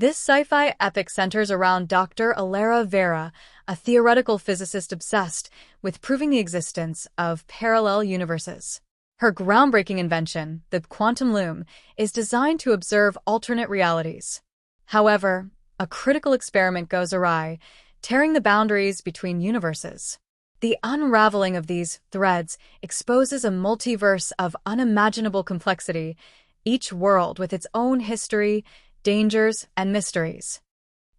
This sci-fi epic centers around Dr. Elara Vera, a theoretical physicist obsessed with proving the existence of parallel universes. Her groundbreaking invention, the quantum loom, is designed to observe alternate realities. However, a critical experiment goes awry, tearing the boundaries between universes. The unraveling of these threads exposes a multiverse of unimaginable complexity, each world with its own history, dangers, and mysteries.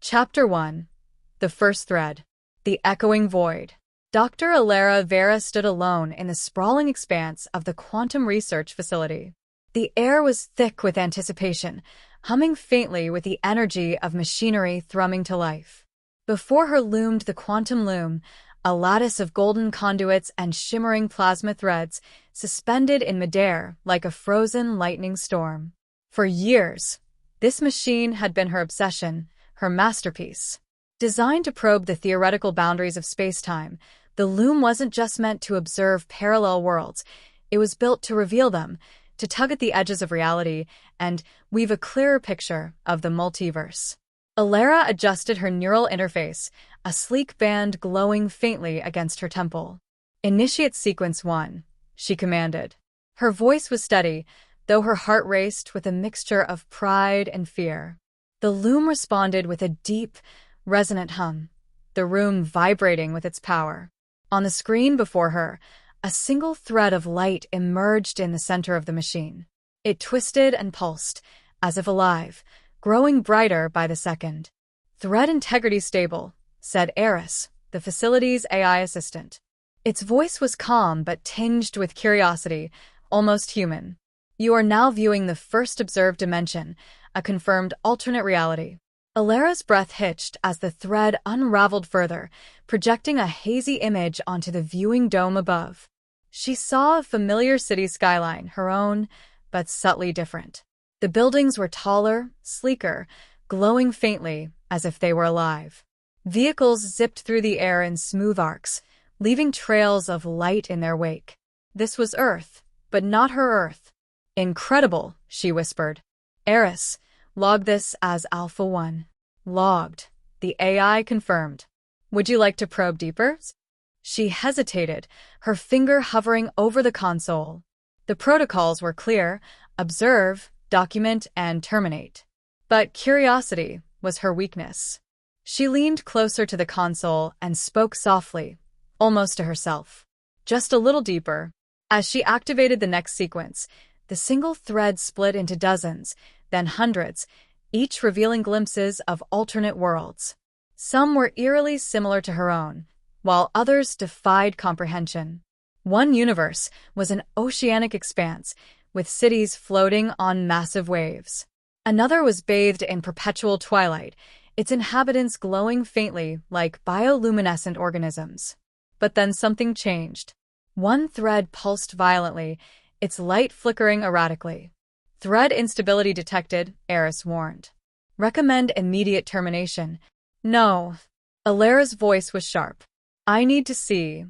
Chapter 1. The First Thread. The Echoing Void. Dr. Elara Vera stood alone in the sprawling expanse of the Quantum Research Facility. The air was thick with anticipation, humming faintly with the energy of machinery thrumming to life. Before her loomed the quantum loom, a lattice of golden conduits and shimmering plasma threads suspended in midair like a frozen lightning storm. For years, this machine had been her obsession, her masterpiece. Designed to probe the theoretical boundaries of space-time, the loom wasn't just meant to observe parallel worlds. It was built to reveal them, to tug at the edges of reality, and weave a clearer picture of the multiverse. Elara adjusted her neural interface, a sleek band glowing faintly against her temple. "Initiate Sequence 1, she commanded. Her voice was steady, though her heart raced with a mixture of pride and fear. The loom responded with a deep, resonant hum, the room vibrating with its power. On the screen before her, a single thread of light emerged in the center of the machine. It twisted and pulsed, as if alive, growing brighter by the second. "Thread integrity stable," said Eris, the facility's AI assistant. Its voice was calm but tinged with curiosity, almost human. "You are now viewing the first observed dimension, a confirmed alternate reality." Elara's breath hitched as the thread unraveled further, projecting a hazy image onto the viewing dome above. She saw a familiar city skyline, her own, but subtly different. The buildings were taller, sleeker, glowing faintly as if they were alive. Vehicles zipped through the air in smooth arcs, leaving trails of light in their wake. This was Earth, but not her Earth. "Incredible," she whispered. "Eris, log this as Alpha 1. "Logged," the AI confirmed. "Would you like to probe deeper?" She hesitated, her finger hovering over the console. The protocols were clear: observe, document, and terminate. But curiosity was her weakness. She leaned closer to the console and spoke softly, almost to herself. Just a little deeper. As she activated the next sequence, the single thread split into dozens, then hundreds, each revealing glimpses of alternate worlds. Some were eerily similar to her own, while others defied comprehension. One universe was an oceanic expanse, with cities floating on massive waves. Another was bathed in perpetual twilight, its inhabitants glowing faintly like bioluminescent organisms. But then something changed. One thread pulsed violently, its light flickering erratically. "Thread instability detected," Eris warned. "Recommend immediate termination." "No." Elara's voice was sharp. "I need to see."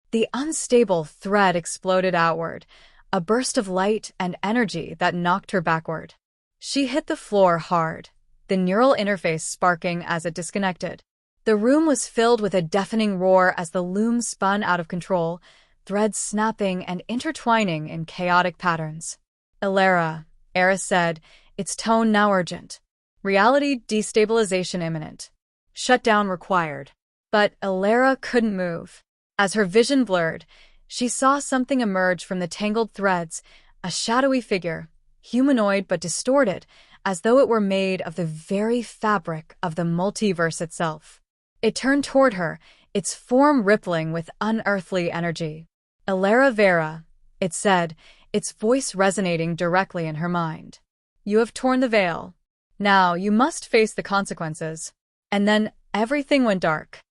The unstable thread exploded outward, a burst of light and energy that knocked her backward. She hit the floor hard, the neural interface sparking as it disconnected. The room was filled with a deafening roar as the loom spun out of control, threads snapping and intertwining in chaotic patterns. "Elara," Eris said, its tone now urgent. "Reality destabilization imminent. Shutdown required." But Elara couldn't move. As her vision blurred, she saw something emerge from the tangled threads, a shadowy figure, humanoid but distorted, as though it were made of the very fabric of the multiverse itself. It turned toward her, its form rippling with unearthly energy. "Elara Vera," it said, its voice resonating directly in her mind. "You have torn the veil. Now you must face the consequences." And then everything went dark.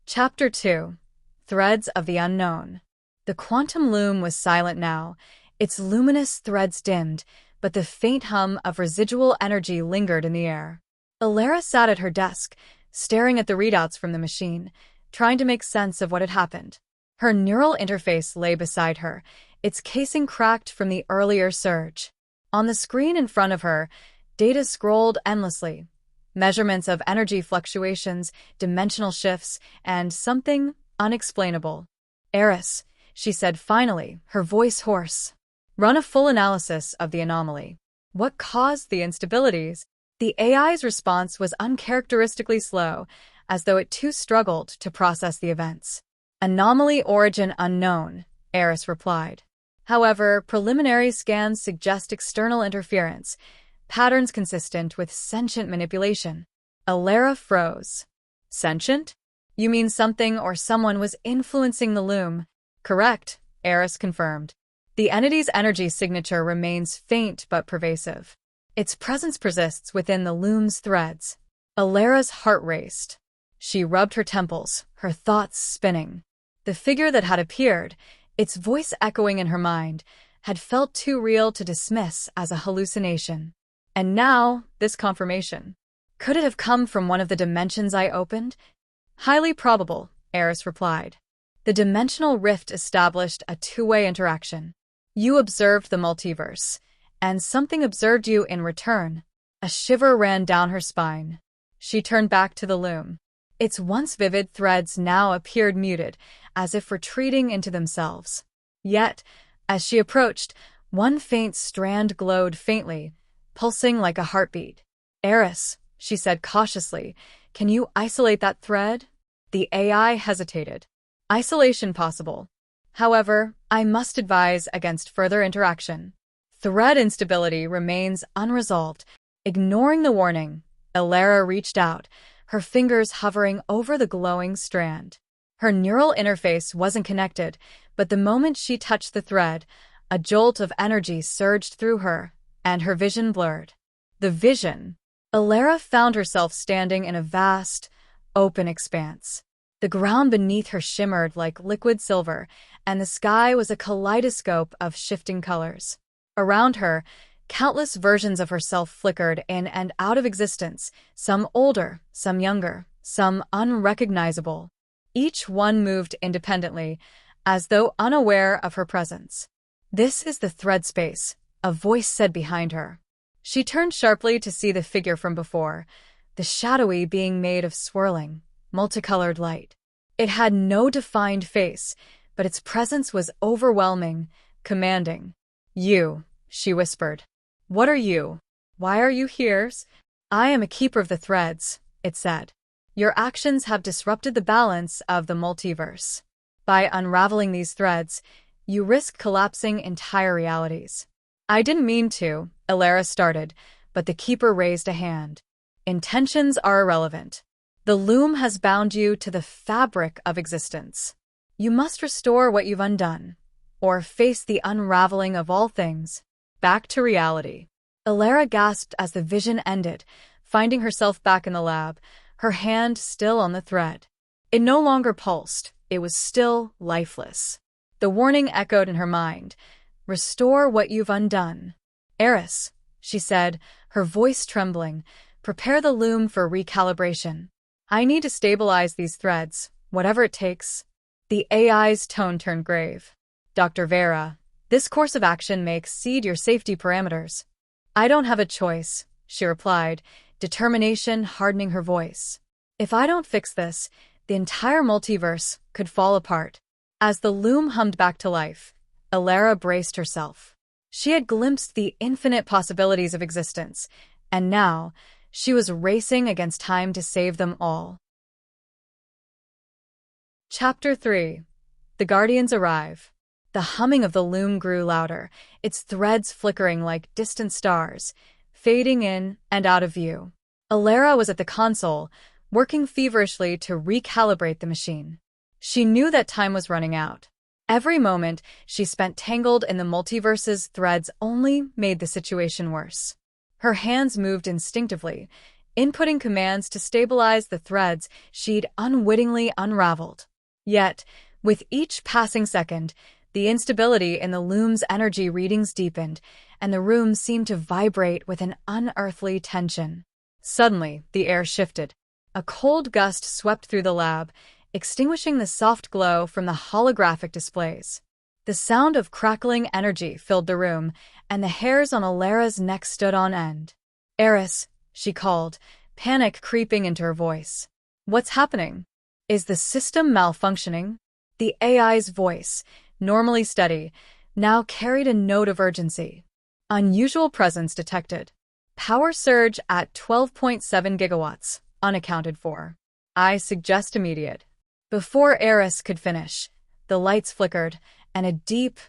Chapter 2. Threads of the Unknown. The quantum loom was silent now, its luminous threads dimmed, but the faint hum of residual energy lingered in the air. Elara sat at her desk, staring at the readouts from the machine, trying to make sense of what had happened. Her neural interface lay beside her, its casing cracked from the earlier surge. On the screen in front of her, Data scrolled endlessly. Measurements of energy fluctuations, dimensional shifts, and something unexplainable. Eris, she said finally, her voice hoarse. Run a full analysis of the anomaly. What caused the instabilities? The AI's response was uncharacteristically slow, as though it too struggled to process the events. Anomaly origin unknown, Eris replied. However, preliminary scans suggest external interference, patterns consistent with sentient manipulation. Elara froze. Sentient? You mean something or someone was influencing the Loom? Correct, Eris confirmed. The entity's energy signature remains faint but pervasive. Its presence persists within the Loom's threads. Elara's heart raced. She rubbed her temples, her thoughts spinning. The figure that had appeared, its voice echoing in her mind, had felt too real to dismiss as a hallucination. And now, this confirmation. Could it have come from one of the dimensions I opened? Highly probable, Eris replied. The dimensional rift established a two-way interaction. You observed the multiverse, and something observed you in return. A shiver ran down her spine. She turned back to the Loom. Its once vivid threads now appeared muted, as if retreating into themselves. Yet, as she approached, one faint strand glowed faintly, pulsing like a heartbeat. Eris, she said cautiously, can you isolate that thread? The AI hesitated. Isolation possible. However, I must advise against further interaction. Thread instability remains unresolved. Ignoring the warning, Elara reached out, her fingers hovering over the glowing strand. Her neural interface wasn't connected, but the moment she touched the thread, a jolt of energy surged through her, and her vision blurred. The vision. Elara found herself standing in a vast, open expanse. The ground beneath her shimmered like liquid silver, and the sky was a kaleidoscope of shifting colors. Around her, countless versions of herself flickered in and out of existence, some older, some younger, some unrecognizable. Each one moved independently, as though unaware of her presence. This is the thread space, a voice said behind her. She turned sharply to see the figure from before, the shadowy being made of swirling, multicolored light. It had no defined face, but its presence was overwhelming, commanding. You, she whispered. What are you? Why are you here? I am a keeper of the threads, it said. Your actions have disrupted the balance of the multiverse. By unraveling these threads, you risk collapsing entire realities. I didn't mean to, Elara started, but the keeper raised a hand. Intentions are irrelevant. The Loom has bound you to the fabric of existence. You must restore what you've undone, or face the unraveling of all things. Back to reality. Elara gasped as the vision ended, finding herself back in the lab, her hand still on the thread. It no longer pulsed, it was still lifeless. The warning echoed in her mind. Restore what you've undone. Eris, she said, her voice trembling, prepare the Loom for recalibration. I need to stabilize these threads, whatever it takes. The AI's tone turned grave. Dr. Vera, this course of action may exceed your safety parameters. I don't have a choice, she replied, determination hardening her voice. If I don't fix this, the entire multiverse could fall apart. As the Loom hummed back to life, Elara braced herself. She had glimpsed the infinite possibilities of existence, and now she was racing against time to save them all. Chapter 3. The Guardians arrive. The humming of the Loom grew louder, its threads flickering like distant stars, fading in and out of view. Elara was at the console, working feverishly to recalibrate the machine. She knew that time was running out. Every moment she spent tangled in the multiverse's threads only made the situation worse. Her hands moved instinctively, inputting commands to stabilize the threads she'd unwittingly unraveled. Yet, with each passing second, the instability in the Loom's energy readings deepened, and the room seemed to vibrate with an unearthly tension. Suddenly, the air shifted. A cold gust swept through the lab, extinguishing the soft glow from the holographic displays. The sound of crackling energy filled the room, and the hairs on Elara's neck stood on end. Eris, she called, panic creeping into her voice. What's happening? Is the system malfunctioning? The AI's voice, normally steady, now carried a note of urgency. Unusual presence detected. Power surge at 12.7 gigawatts, unaccounted for. I suggest immediate. Before Eris could finish, the lights flickered, and a deep,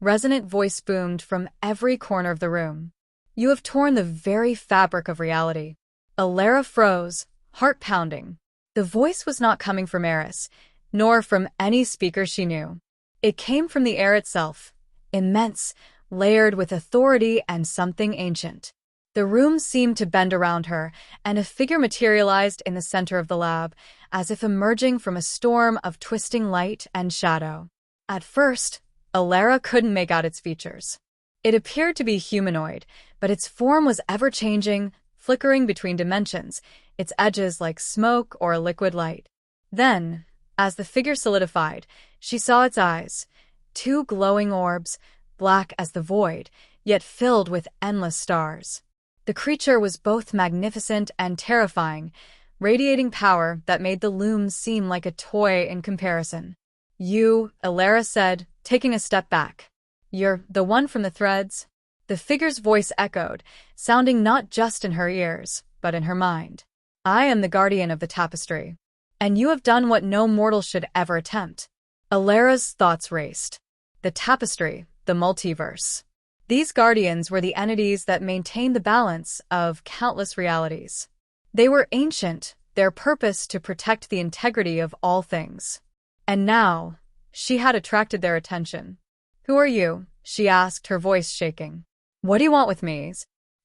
resonant voice boomed from every corner of the room. You have torn the very fabric of reality. Elara froze, heart pounding. The voice was not coming from Eris, nor from any speaker she knew. It came from the air itself, immense, layered with authority and something ancient. The room seemed to bend around her, and a figure materialized in the center of the lab, as if emerging from a storm of twisting light and shadow. At first, Elara couldn't make out its features. It appeared to be humanoid, but its form was ever-changing, flickering between dimensions, its edges like smoke or liquid light. Then, as the figure solidified, she saw its eyes, two glowing orbs, black as the void, yet filled with endless stars. The creature was both magnificent and terrifying, radiating power that made the Loom seem like a toy in comparison. You, Elara said, taking a step back. You're the one from the threads? The figure's voice echoed, sounding not just in her ears, but in her mind. I am the guardian of the tapestry. And you have done what no mortal should ever attempt. Elara's thoughts raced. The tapestry, the multiverse. These guardians were the entities that maintained the balance of countless realities. They were ancient, their purpose to protect the integrity of all things. And now, she had attracted their attention. Who are you? She asked, her voice shaking. What do you want with me?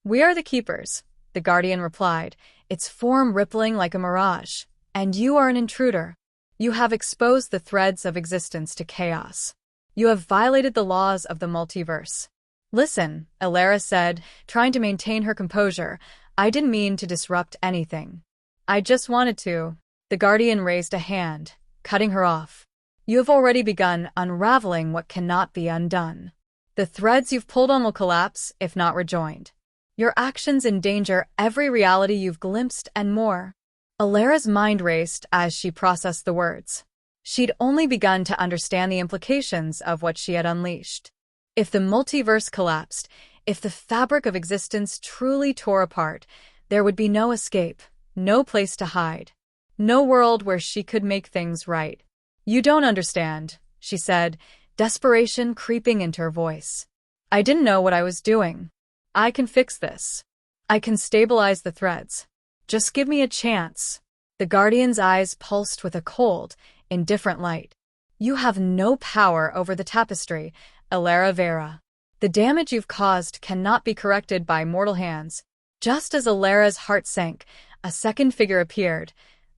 We are the keepers, the guardian replied, its form rippling like a mirage. And you are an intruder. You have exposed the threads of existence to chaos. You have violated the laws of the multiverse. Listen, Elara said, trying to maintain her composure. I didn't mean to disrupt anything. I just wanted to. The guardian raised a hand, cutting her off. You have already begun unraveling what cannot be undone. The threads you've pulled on will collapse, if not rejoined. Your actions endanger every reality you've glimpsed and more. Elara's mind raced as she processed the words. She'd only begun to understand the implications of what she had unleashed. If the multiverse collapsed, if the fabric of existence truly tore apart, there would be no escape, no place to hide, no world where she could make things right. You don't understand, she said, desperation creeping into her voice. I didn't know what I was doing. I can fix this. I can stabilize the threads. Just give me a chance. The guardian's eyes pulsed with a cold, indifferent light. You have no power over the tapestry, Elara Vera. The damage you've caused cannot be corrected by mortal hands. Just as Elara's heart sank, a second figure appeared,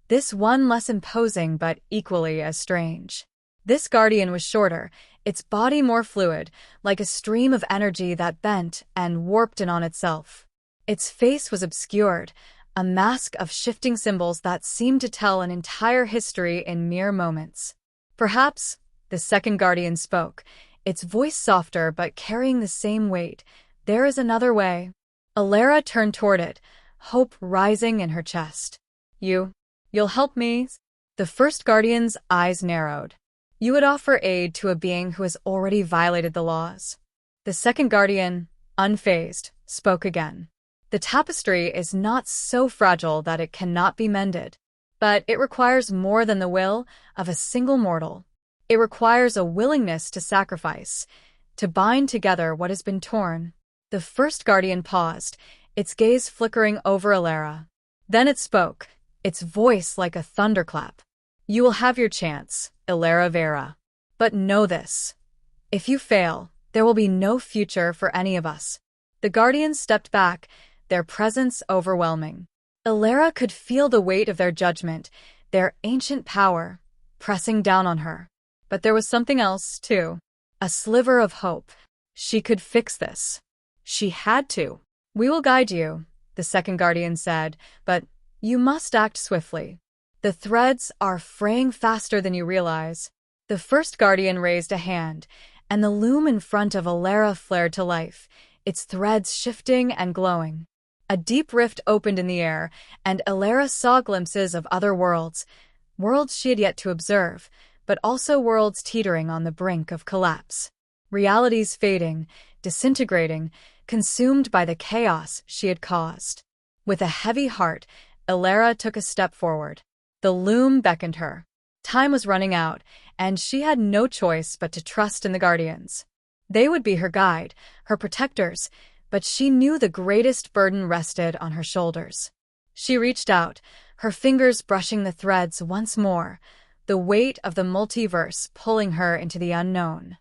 this one less imposing but equally as strange. This guardian was shorter, its body more fluid, like a stream of energy that bent and warped in on itself. Its face was obscured, a mask of shifting symbols that seemed to tell an entire history in mere moments. Perhaps, the second guardian spoke, its voice softer but carrying the same weight. There is another way. Elara turned toward it, hope rising in her chest. You'll help me? The first guardian's eyes narrowed. You would offer aid to a being who has already violated the laws. The second guardian, unfazed, spoke again. The tapestry is not so fragile that it cannot be mended, but it requires more than the will of a single mortal. It requires a willingness to sacrifice, to bind together what has been torn. The first guardian paused, its gaze flickering over Elara. Then it spoke, its voice like a thunderclap. You will have your chance, Elara Vera. But know this. If you fail, there will be no future for any of us. The guardians stepped back, their presence overwhelming. Elara could feel the weight of their judgment, their ancient power, pressing down on her. But there was something else, too. A sliver of hope. She could fix this. She had to. We will guide you, the second guardian said, but you must act swiftly. The threads are fraying faster than you realize. The first guardian raised a hand, and the loom in front of Elara flared to life, its threads shifting and glowing. A deep rift opened in the air, and Elara saw glimpses of other worlds, worlds she had yet to observe, but also worlds teetering on the brink of collapse. Realities fading, disintegrating, consumed by the chaos she had caused. With a heavy heart, Elara took a step forward. The Loom beckoned her. Time was running out, and she had no choice but to trust in the Guardians. They would be her guide, her protectors, but she knew the greatest burden rested on her shoulders. She reached out, her fingers brushing the threads once more, the weight of the multiverse pulling her into the unknown.